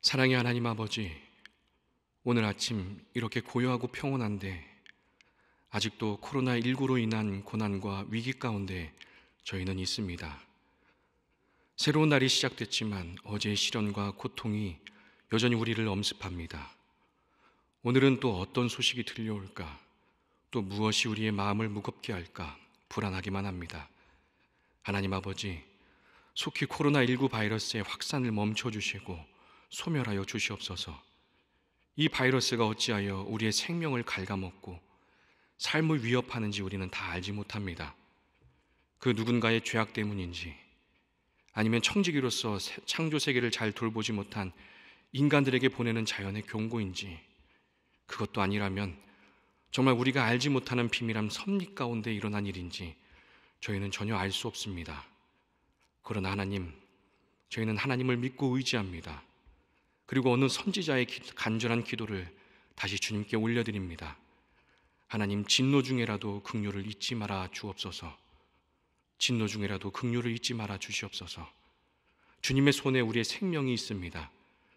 사랑의 하나님 아버지, 오늘 아침 이렇게 고요하고 평온한데 아직도 코로나19로 인한 고난과 위기 가운데 저희는 있습니다. 새로운 날이 시작됐지만 어제의 시련과 고통이 여전히 우리를 엄습합니다. 오늘은 또 어떤 소식이 들려올까? 또 무엇이 우리의 마음을 무겁게 할까? 불안하기만 합니다. 하나님 아버지, 속히 코로나19 바이러스의 확산을 멈춰주시고 소멸하여 주시옵소서. 이 바이러스가 어찌하여 우리의 생명을 갉아먹고 삶을 위협하는지 우리는 다 알지 못합니다. 그 누군가의 죄악 때문인지, 아니면 청지기로서 창조 세계를 잘 돌보지 못한 인간들에게 보내는 자연의 경고인지, 그것도 아니라면 정말 우리가 알지 못하는 비밀한 섭리 가운데 일어난 일인지 저희는 전혀 알 수 없습니다. 그러나 하나님, 저희는 하나님을 믿고 의지합니다. 그리고 어느 선지자의 간절한 기도를 다시 주님께 올려드립니다. 하나님, 진노 중에라도 긍휼을 잊지 말아 주옵소서. 진노 중에라도 긍휼을 잊지 말아 주시옵소서. 주님의 손에 우리의 생명이 있습니다.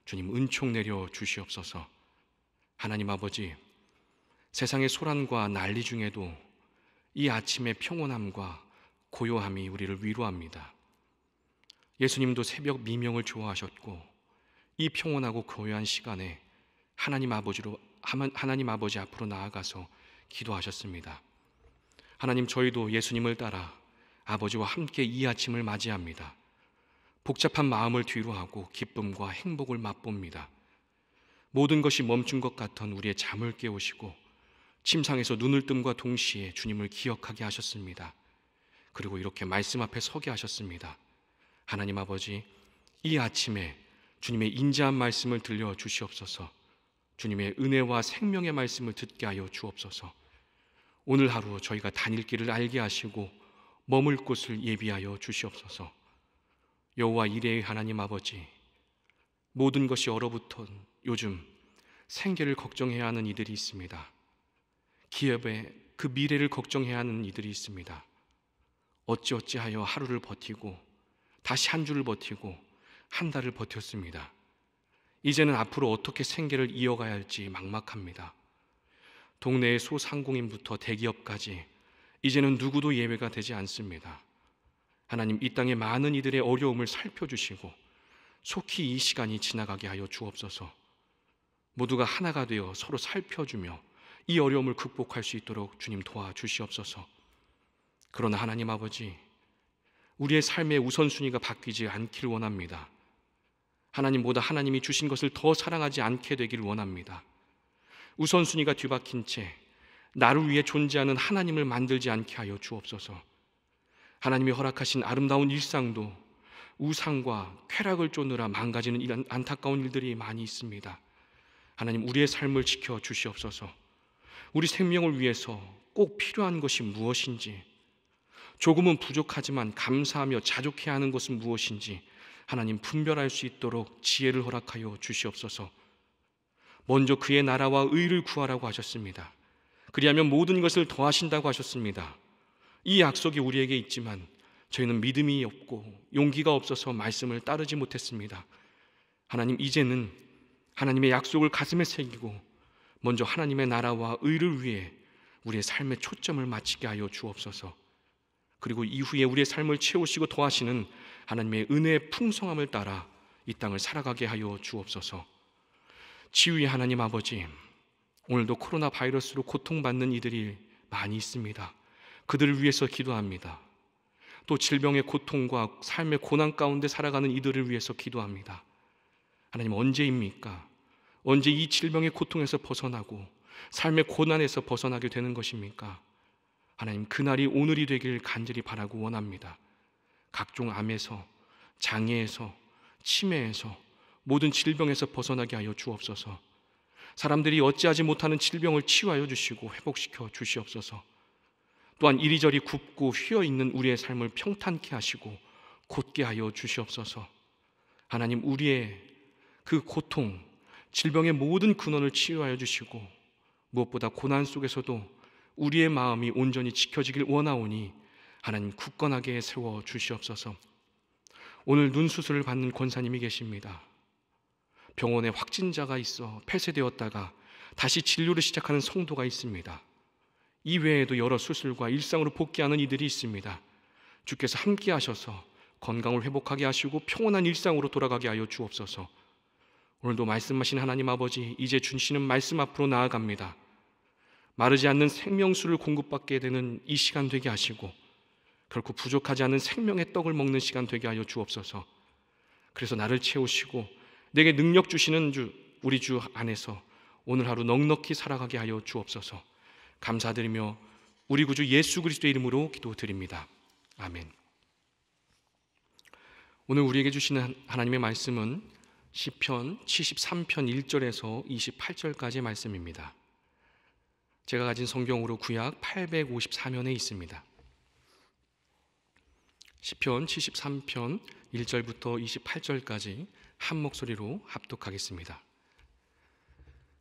주님, 은총 내려 주시옵소서. 하나님 아버지, 세상의 소란과 난리 중에도 이 아침의 평온함과 고요함이 우리를 위로합니다. 예수님도 새벽 미명을 좋아하셨고 이 평온하고 고요한 시간에 하나님 아버지 앞으로 나아가서 기도하셨습니다. 하나님, 저희도 예수님을 따라 아버지와 함께 이 아침을 맞이합니다. 복잡한 마음을 뒤로하고 기쁨과 행복을 맛봅니다. 모든 것이 멈춘 것 같던 우리의 잠을 깨우시고 침상에서 눈을 뜸과 동시에 주님을 기억하게 하셨습니다. 그리고 이렇게 말씀 앞에 서게 하셨습니다. 하나님 아버지, 이 아침에 주님의 인자한 말씀을 들려 주시옵소서. 주님의 은혜와 생명의 말씀을 듣게 하여 주옵소서. 오늘 하루 저희가 다닐 길을 알게 하시고 머물 곳을 예비하여 주시옵소서. 여호와 이레의 하나님 아버지, 모든 것이 얼어붙은 요즘 생계를 걱정해야 하는 이들이 있습니다. 기업의 그 미래를 걱정해야 하는 이들이 있습니다. 어찌어찌하여 하루를 버티고 다시 한 주를 버티고 한 달을 버텼습니다. 이제는 앞으로 어떻게 생계를 이어가야 할지 막막합니다. 동네의 소상공인부터 대기업까지 이제는 누구도 예외가 되지 않습니다. 하나님, 이 땅의 많은 이들의 어려움을 살펴주시고 속히 이 시간이 지나가게 하여 주옵소서. 모두가 하나가 되어 서로 살펴주며 이 어려움을 극복할 수 있도록 주님 도와주시옵소서. 그러나 하나님 아버지, 우리의 삶의 우선순위가 바뀌지 않길 원합니다. 하나님보다 하나님이 주신 것을 더 사랑하지 않게 되길 원합니다. 우선순위가 뒤바뀐 채 나를 위해 존재하는 하나님을 만들지 않게 하여 주옵소서. 하나님이 허락하신 아름다운 일상도 우상과 쾌락을 쫓느라 망가지는 이런 안타까운 일들이 많이 있습니다. 하나님, 우리의 삶을 지켜 주시옵소서. 우리 생명을 위해서 꼭 필요한 것이 무엇인지, 조금은 부족하지만 감사하며 자족해야 하는 것은 무엇인지 하나님, 분별할 수 있도록 지혜를 허락하여 주시옵소서. 먼저 그의 나라와 의를 구하라고 하셨습니다. 그리하면 모든 것을 더하신다고 하셨습니다. 이 약속이 우리에게 있지만 저희는 믿음이 없고 용기가 없어서 말씀을 따르지 못했습니다. 하나님, 이제는 하나님의 약속을 가슴에 새기고 먼저 하나님의 나라와 의를 위해 우리의 삶의 초점을 맞추게 하여 주옵소서. 그리고 이후에 우리의 삶을 채우시고 더하시는 하나님의 은혜의 풍성함을 따라 이 땅을 살아가게 하여 주옵소서. 지휘의 하나님 아버지, 오늘도 코로나 바이러스로 고통받는 이들이 많이 있습니다. 그들을 위해서 기도합니다. 또 질병의 고통과 삶의 고난 가운데 살아가는 이들을 위해서 기도합니다. 하나님, 언제입니까? 언제 이 질병의 고통에서 벗어나고 삶의 고난에서 벗어나게 되는 것입니까? 하나님, 그날이 오늘이 되길 간절히 바라고 원합니다. 각종 암에서, 장애에서, 치매에서, 모든 질병에서 벗어나게 하여 주옵소서. 사람들이 어찌하지 못하는 질병을 치유하여 주시고 회복시켜 주시옵소서. 또한 이리저리 굽고 휘어있는 우리의 삶을 평탄케 하시고 곧게 하여 주시옵소서. 하나님, 우리의 그 고통, 질병의 모든 근원을 치유하여 주시고 무엇보다 고난 속에서도 우리의 마음이 온전히 지켜지길 원하오니 하나님, 굳건하게 세워 주시옵소서. 오늘 눈 수술을 받는 권사님이 계십니다. 병원에 확진자가 있어 폐쇄되었다가 다시 진료를 시작하는 성도가 있습니다. 이외에도 여러 수술과 일상으로 복귀하는 이들이 있습니다. 주께서 함께 하셔서 건강을 회복하게 하시고 평온한 일상으로 돌아가게 하여 주옵소서. 오늘도 말씀하신 하나님 아버지, 이제 주시는 말씀 앞으로 나아갑니다. 마르지 않는 생명수를 공급받게 되는 이 시간 되게 하시고 결코 부족하지 않은 생명의 떡을 먹는 시간 되게 하여 주옵소서. 그래서 나를 채우시고 내게 능력 주시는 우리 주 안에서 오늘 하루 넉넉히 살아가게 하여 주옵소서. 감사드리며 우리 구주 예수 그리스도의 이름으로 기도드립니다. 아멘. 오늘 우리에게 주시는 하나님의 말씀은 시편 73편 1절에서 28절까지의 말씀입니다. 제가 가진 성경으로 구약 854면에 있습니다. 시편 73편 1절부터 28절까지 한 목소리로 합독하겠습니다.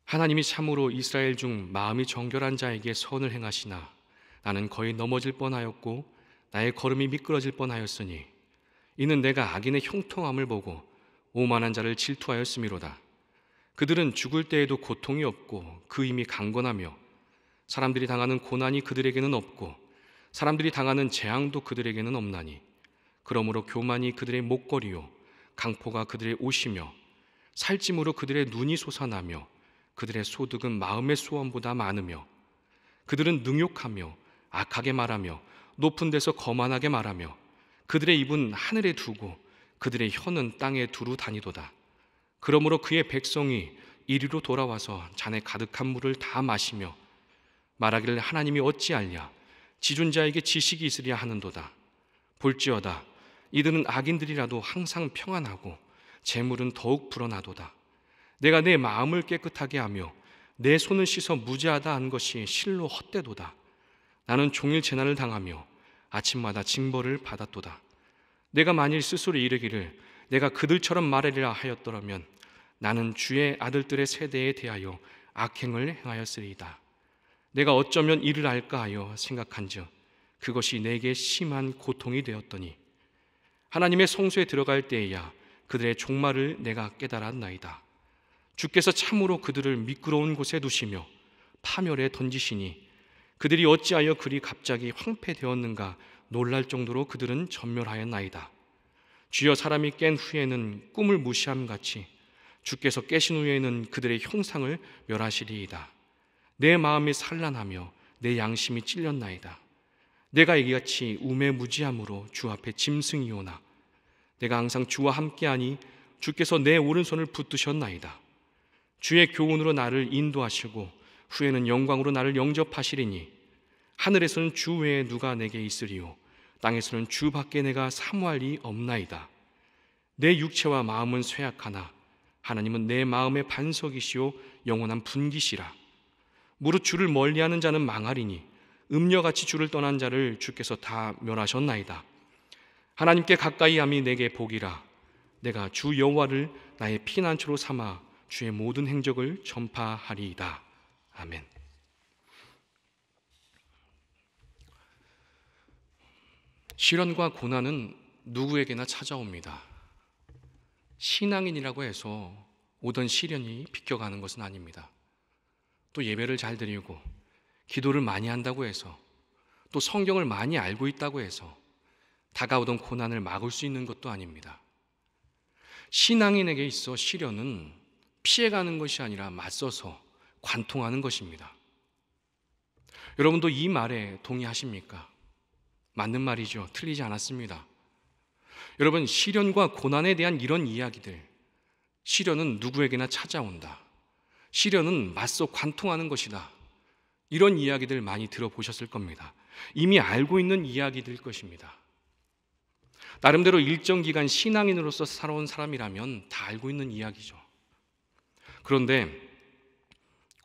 하나님이 참으로 이스라엘 중 마음이 정결한 자에게 선을 행하시나 나는 거의 넘어질 뻔하였고 나의 걸음이 미끄러질 뻔하였으니 이는 내가 악인의 형통함을 보고 오만한 자를 질투하였음이로다. 그들은 죽을 때에도 고통이 없고 그 힘이 강건하며 사람들이 당하는 고난이 그들에게는 없고 사람들이 당하는 재앙도 그들에게는 없나니 그러므로 교만이 그들의 목걸이요 강포가 그들의 옷이며 살찜으로 그들의 눈이 솟아나며 그들의 소득은 마음의 소원보다 많으며 그들은 능욕하며 악하게 말하며 높은 데서 거만하게 말하며 그들의 입은 하늘에 두고 그들의 혀는 땅에 두루 다니도다. 그러므로 그의 백성이 이리로 돌아와서 잔에 가득한 물을 다 마시며 말하기를 하나님이 어찌하랴 지존자에게 지식이 있으랴 하는도다. 볼지어다 이들은 악인들이라도 항상 평안하고 재물은 더욱 불어나도다. 내가 내 마음을 깨끗하게 하며 내 손을 씻어 무죄하다 한 것이 실로 헛되도다. 나는 종일 재난을 당하며 아침마다 징벌을 받았도다. 내가 만일 스스로 이르기를 내가 그들처럼 말하리라 하였더라면 나는 주의 아들들의 세대에 대하여 악행을 행하였으리이다. 내가 어쩌면 이를 알까 하여 생각한즉 그것이 내게 심한 고통이 되었더니 하나님의 성소에 들어갈 때에야 그들의 종말을 내가 깨달았나이다. 주께서 참으로 그들을 미끄러운 곳에 두시며 파멸에 던지시니 그들이 어찌하여 그리 갑자기 황폐되었는가 놀랄 정도로 그들은 전멸하였나이다. 주여 사람이 깬 후에는 꿈을 무시함같이 주께서 깨신 후에는 그들의 형상을 멸하시리이다. 내 마음이 산란하며 내 양심이 찔렸나이다. 내가 이같이 우매무지함으로 주 앞에 짐승이오나 내가 항상 주와 함께하니 주께서 내 오른손을 붙드셨나이다. 주의 교훈으로 나를 인도하시고 후에는 영광으로 나를 영접하시리니 하늘에서는 주 외에 누가 내게 있으리요 땅에서는 주 밖에 내가 사모할 리 없나이다. 내 육체와 마음은 쇠약하나 하나님은 내 마음의 반석이시요 영원한 분기시라. 무릇 주를 멀리하는 자는 망하리니 음녀같이 주를 떠난 자를 주께서 다 멸하셨나이다. 하나님께 가까이함이 내게 복이라. 내가 주 여호와를 나의 피난처로 삼아 주의 모든 행적을 전파하리이다. 아멘. 시련과 고난은 누구에게나 찾아옵니다. 신앙인이라고 해서 오던 시련이 비껴가는 것은 아닙니다. 또 예배를 잘 드리고 기도를 많이 한다고 해서 또 성경을 많이 알고 있다고 해서 다가오던 고난을 막을 수 있는 것도 아닙니다. 신앙인에게 있어 시련은 피해가는 것이 아니라 맞서서 관통하는 것입니다. 여러분도 이 말에 동의하십니까? 맞는 말이죠. 틀리지 않았습니다. 여러분, 시련과 고난에 대한 이런 이야기들, 시련은 누구에게나 찾아온다. 시련은 맞서 관통하는 것이다. 이런 이야기들 많이 들어보셨을 겁니다. 이미 알고 있는 이야기들일 것입니다. 나름대로 일정 기간 신앙인으로서 살아온 사람이라면 다 알고 있는 이야기죠. 그런데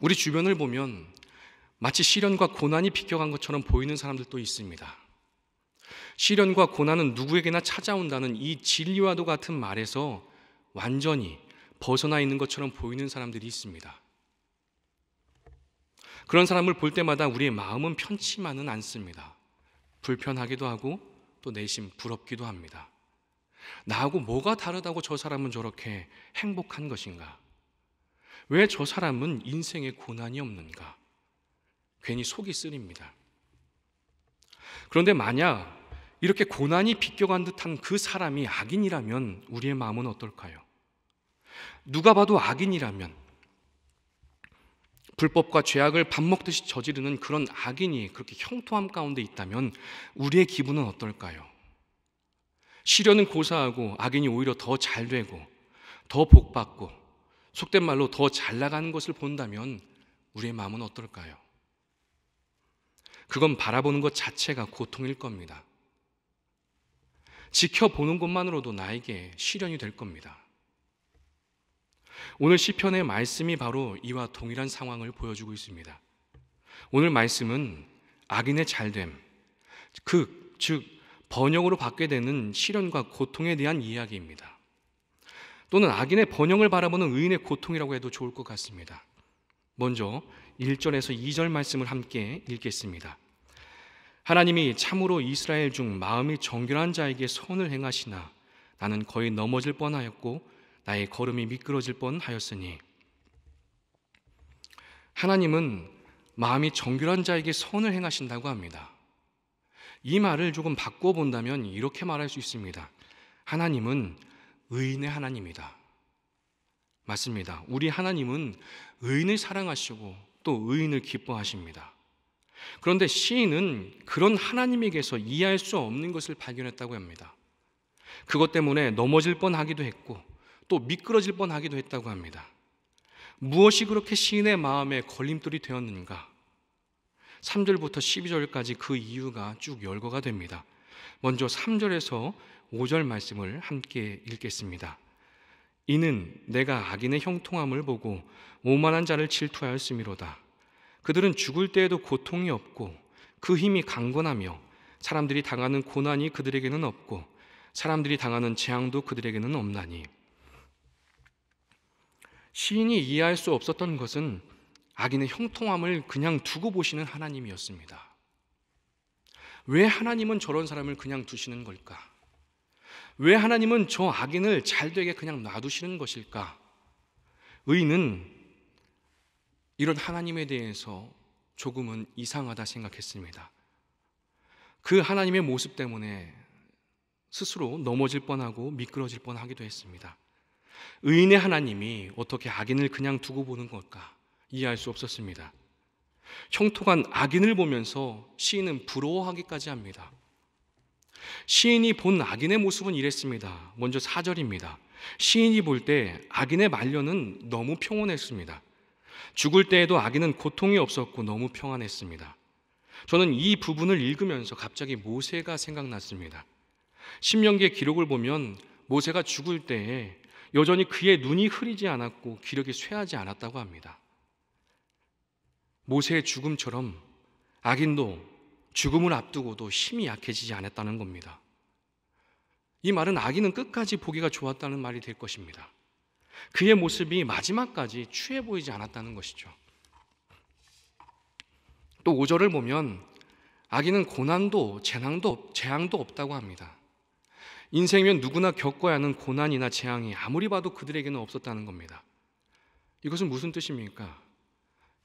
우리 주변을 보면 마치 시련과 고난이 비껴간 것처럼 보이는 사람들도 있습니다. 시련과 고난은 누구에게나 찾아온다는 이 진리와도 같은 말에서 완전히 벗어나 있는 것처럼 보이는 사람들이 있습니다. 그런 사람을 볼 때마다 우리의 마음은 편치만은 않습니다. 불편하기도 하고 또 내심 부럽기도 합니다. 나하고 뭐가 다르다고 저 사람은 저렇게 행복한 것인가? 왜 저 사람은 인생에 고난이 없는가? 괜히 속이 쓰립니다. 그런데 만약 이렇게 고난이 비껴간 듯한 그 사람이 악인이라면 우리의 마음은 어떨까요? 누가 봐도 악인이라면, 불법과 죄악을 밥 먹듯이 저지르는 그런 악인이 그렇게 형통함 가운데 있다면 우리의 기분은 어떨까요? 시련은 고사하고 악인이 오히려 더 잘 되고 더 복받고 속된 말로 더 잘 나가는 것을 본다면 우리의 마음은 어떨까요? 그건 바라보는 것 자체가 고통일 겁니다. 지켜보는 것만으로도 나에게 시련이 될 겁니다. 오늘 시편의 말씀이 바로 이와 동일한 상황을 보여주고 있습니다. 오늘 말씀은 악인의 잘됨, 즉 번영으로 받게 되는 시련과 고통에 대한 이야기입니다. 또는 악인의 번영을 바라보는 의인의 고통이라고 해도 좋을 것 같습니다. 먼저 1절에서 2절 말씀을 함께 읽겠습니다. 하나님이 참으로 이스라엘 중 마음이 정결한 자에게 선을 행하시나 나는 거의 넘어질 뻔하였고 나의 걸음이 미끄러질 뻔하였으니. 하나님은 마음이 정결한 자에게 선을 행하신다고 합니다. 이 말을 조금 바꿔본다면 이렇게 말할 수 있습니다. 하나님은 의인의 하나님이다. 맞습니다. 우리 하나님은 의인을 사랑하시고 또 의인을 기뻐하십니다. 그런데 시인은 그런 하나님에게서 이해할 수 없는 것을 발견했다고 합니다. 그것 때문에 넘어질 뻔하기도 했고 또 미끄러질 뻔하기도 했다고 합니다. 무엇이 그렇게 시인의 마음에 걸림돌이 되었는가? 3절부터 12절까지 그 이유가 쭉 열거가 됩니다. 먼저 3절에서 5절 말씀을 함께 읽겠습니다. 이는 내가 악인의 형통함을 보고 오만한 자를 질투하였음이로다. 그들은 죽을 때에도 고통이 없고 그 힘이 강건하며 사람들이 당하는 고난이 그들에게는 없고 사람들이 당하는 재앙도 그들에게는 없나니. 시인이 이해할 수 없었던 것은 악인의 형통함을 그냥 두고 보시는 하나님이었습니다. 왜 하나님은 저런 사람을 그냥 두시는 걸까? 왜 하나님은 저 악인을 잘되게 그냥 놔두시는 것일까? 의인은 이런 하나님에 대해서 조금은 이상하다 생각했습니다. 그 하나님의 모습 때문에 스스로 넘어질 뻔하고 미끄러질 뻔하기도 했습니다. 의인의 하나님이 어떻게 악인을 그냥 두고 보는 걸까? 이해할 수 없었습니다. 형통한 악인을 보면서 시인은 부러워하기까지 합니다. 시인이 본 악인의 모습은 이랬습니다. 먼저 4절입니다. 시인이 볼 때 악인의 말년은 너무 평온했습니다. 죽을 때에도 악인은 고통이 없었고 너무 평안했습니다. 저는 이 부분을 읽으면서 갑자기 모세가 생각났습니다. 신명기의 기록을 보면 모세가 죽을 때에 여전히 그의 눈이 흐리지 않았고 기력이 쇠하지 않았다고 합니다. 모세의 죽음처럼 악인도 죽음을 앞두고도 힘이 약해지지 않았다는 겁니다. 이 말은 악인은 끝까지 보기가 좋았다는 말이 될 것입니다. 그의 모습이 마지막까지 추해 보이지 않았다는 것이죠. 또 5절을 보면 악인은 고난도 재앙도 없다고 합니다. 인생이면 누구나 겪어야 하는 고난이나 재앙이 아무리 봐도 그들에게는 없었다는 겁니다. 이것은 무슨 뜻입니까?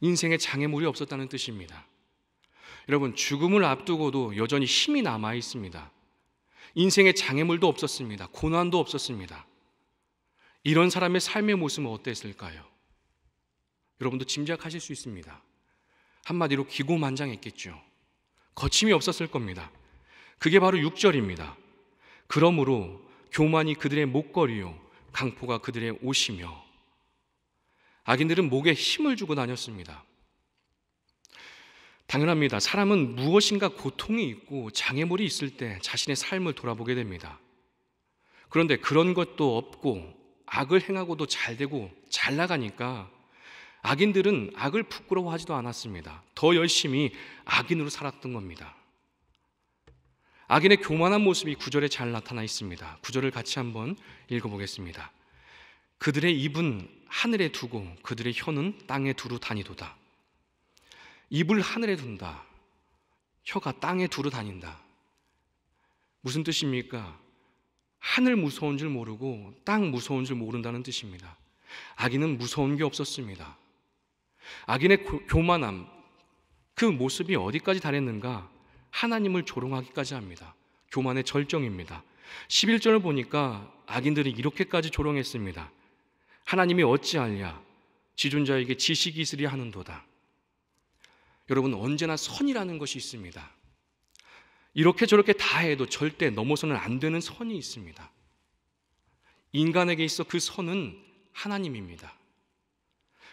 인생에 장애물이 없었다는 뜻입니다. 여러분, 죽음을 앞두고도 여전히 힘이 남아 있습니다. 인생에 장애물도 없었습니다. 고난도 없었습니다. 이런 사람의 삶의 모습은 어땠을까요? 여러분도 짐작하실 수 있습니다. 한마디로 기고만장했겠죠. 거침이 없었을 겁니다. 그게 바로 6절입니다. 그러므로 교만이 그들의 목걸이요 강포가 그들의 옷이며. 악인들은 목에 힘을 주고 다녔습니다. 당연합니다. 사람은 무엇인가 고통이 있고 장애물이 있을 때 자신의 삶을 돌아보게 됩니다. 그런데 그런 것도 없고 악을 행하고도 잘 되고 잘 나가니까 악인들은 악을 부끄러워하지도 않았습니다. 더 열심히 악인으로 살았던 겁니다. 악인의 교만한 모습이 9절에 잘 나타나 있습니다. 9절을 같이 한번 읽어보겠습니다. 그들의 입은 하늘에 두고 그들의 혀는 땅에 두루 다니도다. 입을 하늘에 둔다. 혀가 땅에 두루 다닌다. 무슨 뜻입니까? 하늘 무서운 줄 모르고 땅 무서운 줄 모른다는 뜻입니다. 악인은 무서운 게 없었습니다. 악인의 교만함, 그 모습이 어디까지 달했는가? 하나님을 조롱하기까지 합니다. 교만의 절정입니다. 11절을 보니까 악인들이 이렇게까지 조롱했습니다. 하나님이 어찌하랴 지존자에게 지식이 있으리 하는도다. 여러분, 언제나 선이라는 것이 있습니다. 이렇게 저렇게 다 해도 절대 넘어서는 안 되는 선이 있습니다. 인간에게 있어 그 선은 하나님입니다.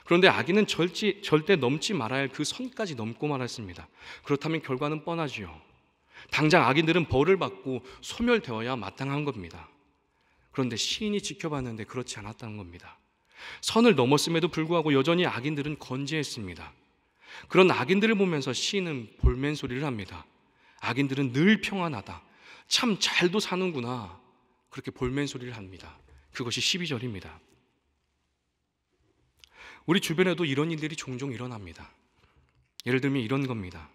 그런데 악인은 절대 넘지 말아야 할 그 선까지 넘고 말았습니다. 그렇다면 결과는 뻔하지요. 당장 악인들은 벌을 받고 소멸되어야 마땅한 겁니다. 그런데 시인이 지켜봤는데 그렇지 않았다는 겁니다. 선을 넘었음에도 불구하고 여전히 악인들은 건재했습니다. 그런 악인들을 보면서 시인은 볼멘 소리를 합니다. 악인들은 늘 평안하다. 참 잘도 사는구나. 그렇게 볼멘 소리를 합니다. 그것이 12절입니다. 우리 주변에도 이런 일들이 종종 일어납니다. 예를 들면 이런 겁니다.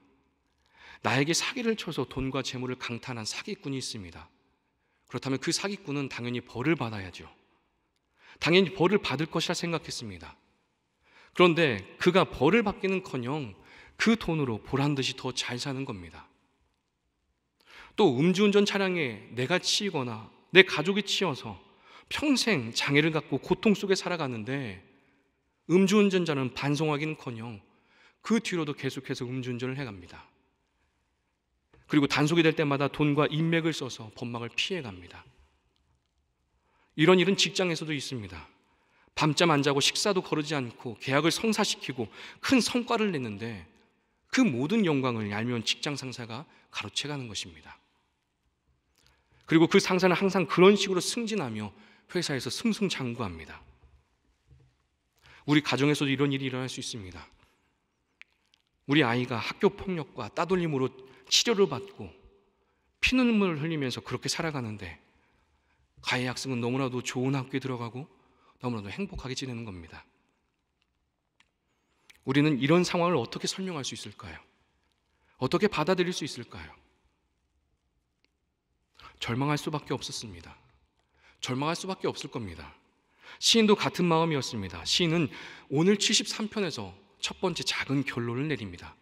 나에게 사기를 쳐서 돈과 재물을 강탈한 사기꾼이 있습니다. 그렇다면 그 사기꾼은 당연히 벌을 받아야죠. 당연히 벌을 받을 것이라 생각했습니다. 그런데 그가 벌을 받기는커녕 그 돈으로 보란듯이 더 잘 사는 겁니다. 또 음주운전 차량에 내가 치이거나 내 가족이 치여서 평생 장애를 갖고 고통 속에 살아가는데 음주운전자는 반성하기는커녕 그 뒤로도 계속해서 음주운전을 해갑니다. 그리고 단속이 될 때마다 돈과 인맥을 써서 법망을 피해갑니다. 이런 일은 직장에서도 있습니다. 밤잠 안 자고 식사도 거르지 않고 계약을 성사시키고 큰 성과를 냈는데 그 모든 영광을 얄미운 직장 상사가 가로채가는 것입니다. 그리고 그 상사는 항상 그런 식으로 승진하며 회사에서 승승장구합니다. 우리 가정에서도 이런 일이 일어날 수 있습니다. 우리 아이가 학교 폭력과 따돌림으로 치료를 받고 피눈물을 흘리면서 그렇게 살아가는데 가해 학생은 너무나도 좋은 학교에 들어가고 너무나도 행복하게 지내는 겁니다. 우리는 이런 상황을 어떻게 설명할 수 있을까요? 어떻게 받아들일 수 있을까요? 절망할 수밖에 없었습니다. 절망할 수밖에 없을 겁니다. 시인도 같은 마음이었습니다. 시인은 오늘 73편에서 첫 번째 작은 결론을 내립니다.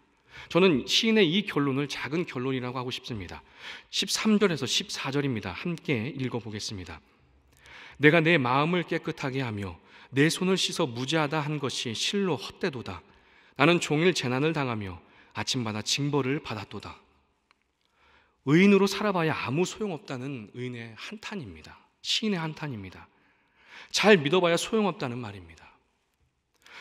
저는 시인의 이 결론을 작은 결론이라고 하고 싶습니다. 13절에서 14절입니다. 함께 읽어보겠습니다. 내가 내 마음을 깨끗하게 하며 내 손을 씻어 무죄하다 한 것이 실로 헛되도다. 나는 종일 재난을 당하며 아침마다 징벌을 받았도다. 의인으로 살아봐야 아무 소용없다는 의인의 한탄입니다. 시인의 한탄입니다. 잘 믿어봐야 소용없다는 말입니다.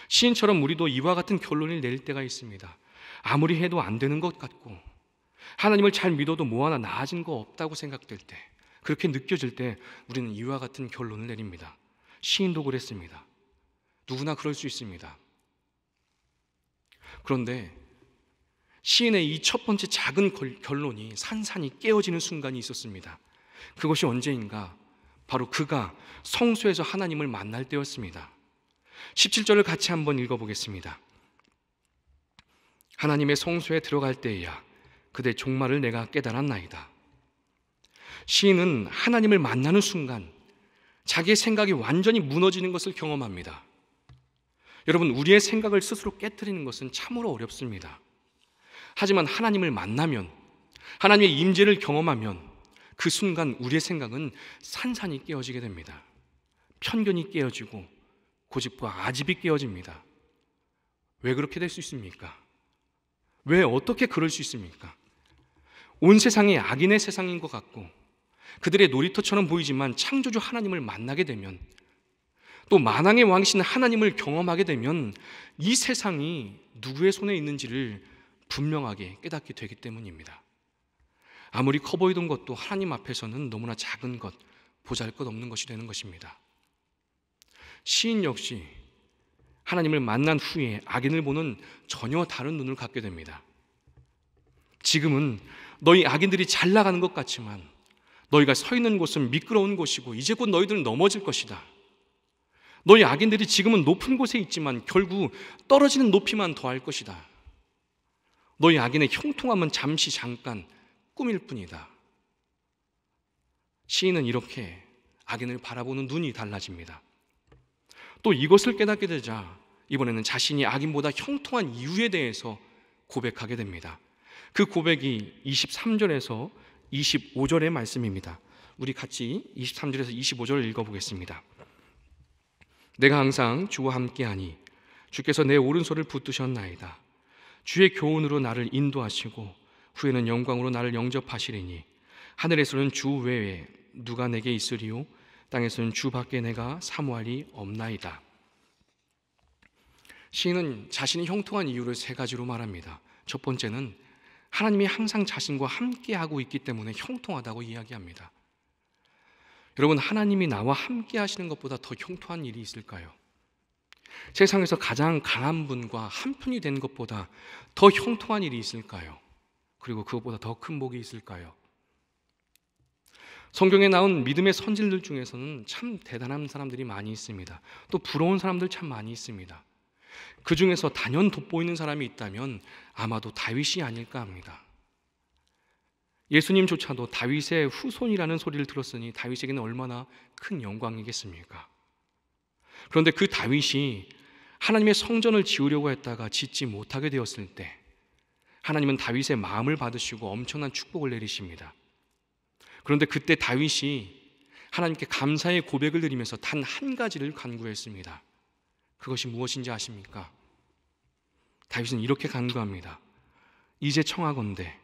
시인처럼 우리도 이와 같은 결론을 내릴 때가 있습니다. 아무리 해도 안 되는 것 같고 하나님을 잘 믿어도 뭐 하나 나아진 거 없다고 생각될 때, 그렇게 느껴질 때 우리는 이와 같은 결론을 내립니다. 시인도 그랬습니다. 누구나 그럴 수 있습니다. 그런데 시인의 이 첫 번째 작은 결론이 산산이 깨어지는 순간이 있었습니다. 그것이 언제인가? 바로 그가 성소에서 하나님을 만날 때였습니다. 17절을 같이 한번 읽어보겠습니다. 하나님의 성소에 들어갈 때에야 그대 종말을 내가 깨달았나이다. 시인은 하나님을 만나는 순간 자기의 생각이 완전히 무너지는 것을 경험합니다. 여러분, 우리의 생각을 스스로 깨트리는 것은 참으로 어렵습니다. 하지만 하나님을 만나면, 하나님의 임재를 경험하면 그 순간 우리의 생각은 산산이 깨어지게 됩니다. 편견이 깨어지고 고집과 아집이 깨어집니다. 왜 그렇게 될 수 있습니까? 왜 어떻게 그럴 수 있습니까? 온 세상이 악인의 세상인 것 같고 그들의 놀이터처럼 보이지만 창조주 하나님을 만나게 되면, 또 만왕의 왕이신 하나님을 경험하게 되면 이 세상이 누구의 손에 있는지를 분명하게 깨닫게 되기 때문입니다. 아무리 커 보이던 것도 하나님 앞에서는 너무나 작은 것, 보잘것없는 것이 되는 것입니다. 시인 역시 하나님을 만난 후에 악인을 보는 전혀 다른 눈을 갖게 됩니다. 지금은 너희 악인들이 잘 나가는 것 같지만 너희가 서 있는 곳은 미끄러운 곳이고 이제 곧 너희들은 넘어질 것이다. 너희 악인들이 지금은 높은 곳에 있지만 결국 떨어지는 높이만 더할 것이다. 너희 악인의 형통함은 잠깐 꿈일 뿐이다. 시인은 이렇게 악인을 바라보는 눈이 달라집니다. 또 이것을 깨닫게 되자 이번에는 자신이 악인보다 형통한 이유에 대해서 고백하게 됩니다. 그 고백이 23절에서 25절의 말씀입니다. 우리 같이 23절에서 25절을 읽어보겠습니다. 내가 항상 주와 함께하니 주께서 내 오른손을 붙드셨나이다. 주의 교훈으로 나를 인도하시고 후에는 영광으로 나를 영접하시리니 하늘에서는 주 외에 누가 내게 있으리요 땅에서는 주 밖에 내가 사모할이 없나이다. 시인은 자신이 형통한 이유를 세 가지로 말합니다. 첫 번째는 하나님이 항상 자신과 함께하고 있기 때문에 형통하다고 이야기합니다. 여러분, 하나님이 나와 함께 하시는 것보다 더 형통한 일이 있을까요? 세상에서 가장 강한 분과 한편이 된 것보다 더 형통한 일이 있을까요? 그리고 그것보다 더 큰 복이 있을까요? 성경에 나온 믿음의 선질들 중에서는 참 대단한 사람들이 많이 있습니다. 또 부러운 사람들 참 많이 있습니다. 그 중에서 단연 돋보이는 사람이 있다면 아마도 다윗이 아닐까 합니다. 예수님조차도 다윗의 후손이라는 소리를 들었으니 다윗에게는 얼마나 큰 영광이겠습니까? 그런데 그 다윗이 하나님의 성전을 지으려고 했다가 짓지 못하게 되었을 때 하나님은 다윗의 마음을 받으시고 엄청난 축복을 내리십니다. 그런데 그때 다윗이 하나님께 감사의 고백을 드리면서 단 한 가지를 간구했습니다. 그것이 무엇인지 아십니까? 다윗은 이렇게 간구합니다. 이제 청하건대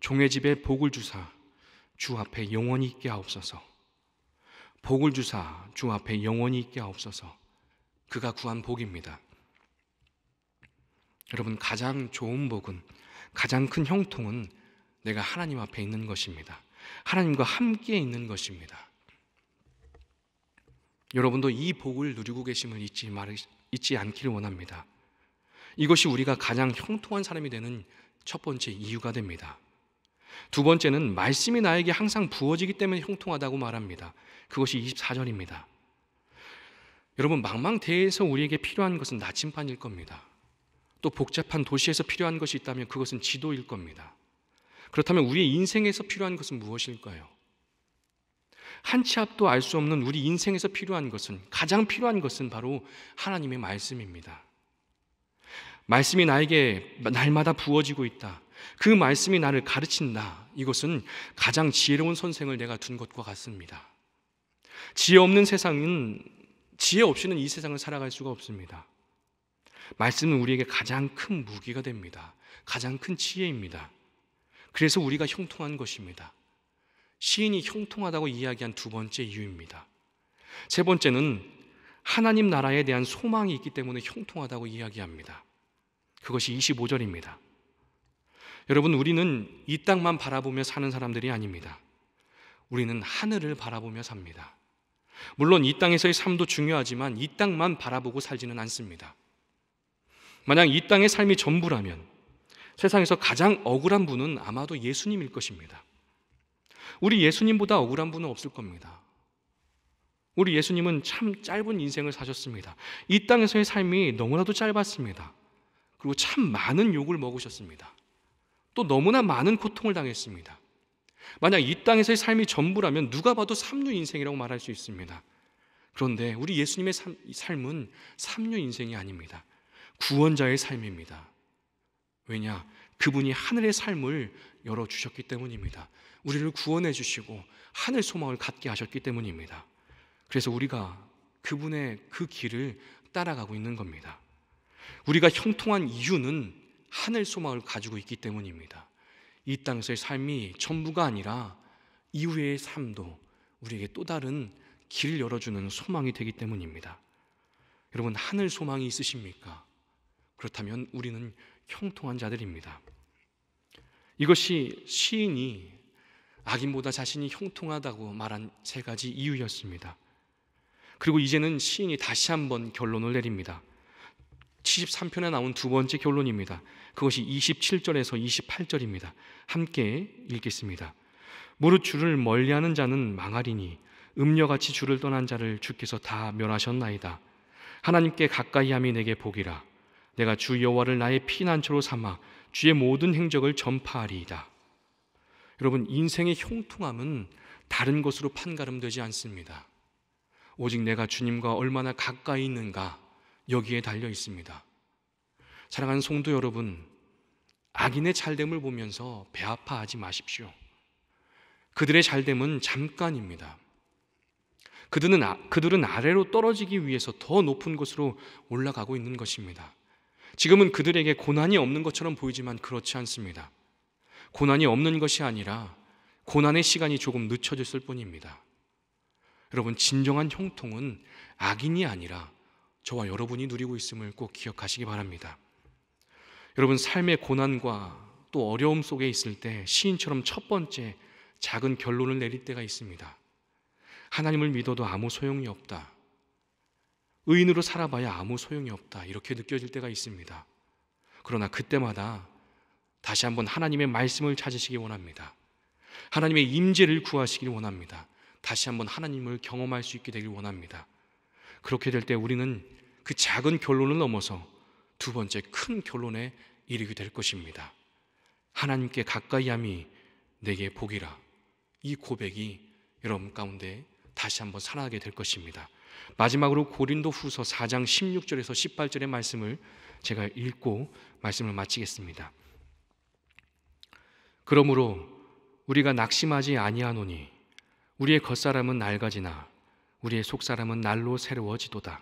종의 집에 복을 주사 주 앞에 영원히 있게 하옵소서. 복을 주사 주 앞에 영원히 있게 하옵소서. 그가 구한 복입니다. 여러분, 가장 좋은 복은, 가장 큰 형통은 내가 하나님 앞에 있는 것입니다. 하나님과 함께 있는 것입니다. 여러분도 이 복을 누리고 계심을 잊지 않기를 원합니다. 이것이 우리가 가장 형통한 사람이 되는 첫 번째 이유가 됩니다. 두 번째는 말씀이 나에게 항상 부어지기 때문에 형통하다고 말합니다. 그것이 24절입니다. 여러분, 망망대해에서 우리에게 필요한 것은 나침반일 겁니다. 또 복잡한 도시에서 필요한 것이 있다면 그것은 지도일 겁니다. 그렇다면 우리의 인생에서 필요한 것은 무엇일까요? 한 치 앞도 알 수 없는 우리 인생에서 필요한 것은, 가장 필요한 것은 바로 하나님의 말씀입니다. 말씀이 나에게 날마다 부어지고 있다. 그 말씀이 나를 가르친다. 이것은 가장 지혜로운 선생을 내가 둔 것과 같습니다. 지혜 없는 세상은, 지혜 없이는 이 세상을 살아갈 수가 없습니다. 말씀은 우리에게 가장 큰 무기가 됩니다. 가장 큰 지혜입니다. 그래서 우리가 형통한 것입니다. 시인이 형통하다고 이야기한 두 번째 이유입니다. 세 번째는 하나님 나라에 대한 소망이 있기 때문에 형통하다고 이야기합니다. 그것이 25절입니다. 여러분, 우리는 이 땅만 바라보며 사는 사람들이 아닙니다. 우리는 하늘을 바라보며 삽니다. 물론 이 땅에서의 삶도 중요하지만 이 땅만 바라보고 살지는 않습니다. 만약 이 땅의 삶이 전부라면 세상에서 가장 억울한 분은 아마도 예수님일 것입니다. 우리 예수님보다 억울한 분은 없을 겁니다. 우리 예수님은 참 짧은 인생을 사셨습니다. 이 땅에서의 삶이 너무나도 짧았습니다. 그리고 참 많은 욕을 먹으셨습니다. 또 너무나 많은 고통을 당했습니다. 만약 이 땅에서의 삶이 전부라면 누가 봐도 삼류 인생이라고 말할 수 있습니다. 그런데 우리 예수님의 삶은 삼류 인생이 아닙니다. 구원자의 삶입니다. 왜냐? 그분이 하늘의 삶을 열어주셨기 때문입니다. 우리를 구원해 주시고 하늘 소망을 갖게 하셨기 때문입니다. 그래서 우리가 그분의 그 길을 따라가고 있는 겁니다. 우리가 형통한 이유는 하늘 소망을 가지고 있기 때문입니다. 이 땅에서의 삶이 전부가 아니라 이후의 삶도 우리에게 또 다른 길을 열어주는 소망이 되기 때문입니다. 여러분, 하늘 소망이 있으십니까? 그렇다면 우리는 형통한 자들입니다. 이것이 시인이 악인보다 자신이 형통하다고 말한 세 가지 이유였습니다. 그리고 이제는 시인이 다시 한번 결론을 내립니다. 73편에 나온 두 번째 결론입니다. 그것이 27절에서 28절입니다. 함께 읽겠습니다. 무릇 주를 멀리하는 자는 망하리니 음녀같이 주를 떠난 자를 주께서 다 멸하셨나이다. 하나님께 가까이함이 내게 복이라. 내가 주 여호와를 나의 피난처로 삼아 주의 모든 행적을 전파하리이다. 여러분, 인생의 형통함은 다른 것으로 판가름되지 않습니다. 오직 내가 주님과 얼마나 가까이 있는가, 여기에 달려 있습니다. 사랑하는 성도 여러분, 악인의 잘됨을 보면서 배 아파하지 마십시오. 그들의 잘됨은 잠깐입니다. 그들은 아래로 떨어지기 위해서 더 높은 곳으로 올라가고 있는 것입니다. 지금은 그들에게 고난이 없는 것처럼 보이지만 그렇지 않습니다. 고난이 없는 것이 아니라 고난의 시간이 조금 늦춰졌을 뿐입니다. 여러분, 진정한 형통은 악인이 아니라 저와 여러분이 누리고 있음을 꼭 기억하시기 바랍니다. 여러분, 삶의 고난과 또 어려움 속에 있을 때 시인처럼 첫 번째 작은 결론을 내릴 때가 있습니다. 하나님을 믿어도 아무 소용이 없다. 의인으로 살아봐야 아무 소용이 없다. 이렇게 느껴질 때가 있습니다. 그러나 그때마다 다시 한번 하나님의 말씀을 찾으시기 원합니다. 하나님의 임재를 구하시길 원합니다. 다시 한번 하나님을 경험할 수 있게 되길 원합니다. 그렇게 될 때 우리는 그 작은 결론을 넘어서 두 번째 큰 결론에 이르게 될 것입니다. 하나님께 가까이함이 내게 복이라. 이 고백이 여러분 가운데 다시 한번 살아나게 될 것입니다. 마지막으로 고린도후서 4장 16절에서 18절의 말씀을 제가 읽고 말씀을 마치겠습니다. 그러므로 우리가 낙심하지 아니하노니 우리의 겉사람은 낡아지나 우리의 속사람은 날로 새로워지도다.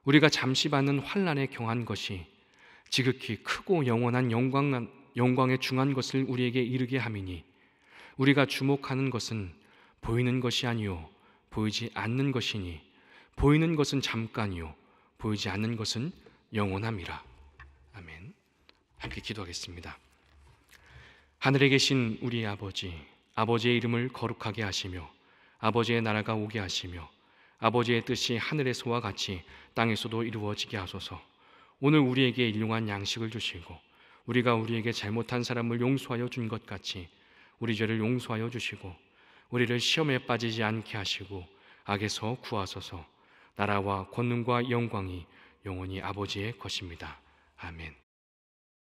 우리가 잠시 받는 환난에 경한 것이 지극히 크고 영원한 영광에 중한 것을 우리에게 이르게 함이니 우리가 주목하는 것은 보이는 것이 아니요 보이지 않는 것이니 보이는 것은 잠깐이요 보이지 않는 것은 영원함이라. 아멘. 함께 기도하겠습니다. 하늘에 계신 우리 아버지, 아버지의 이름을 거룩하게 하시며 아버지의 나라가 오게 하시며 아버지의 뜻이 하늘에서와 같이 땅에서도 이루어지게 하소서. 오늘 우리에게 일용할 양식을 주시고 우리가 우리에게 잘못한 사람을 용서하여 준 것 같이 우리 죄를 용서하여 주시고 우리를 시험에 빠지지 않게 하시고 악에서 구하소서. 나라와 권능과 영광이 영원히 아버지의 것입니다. 아멘.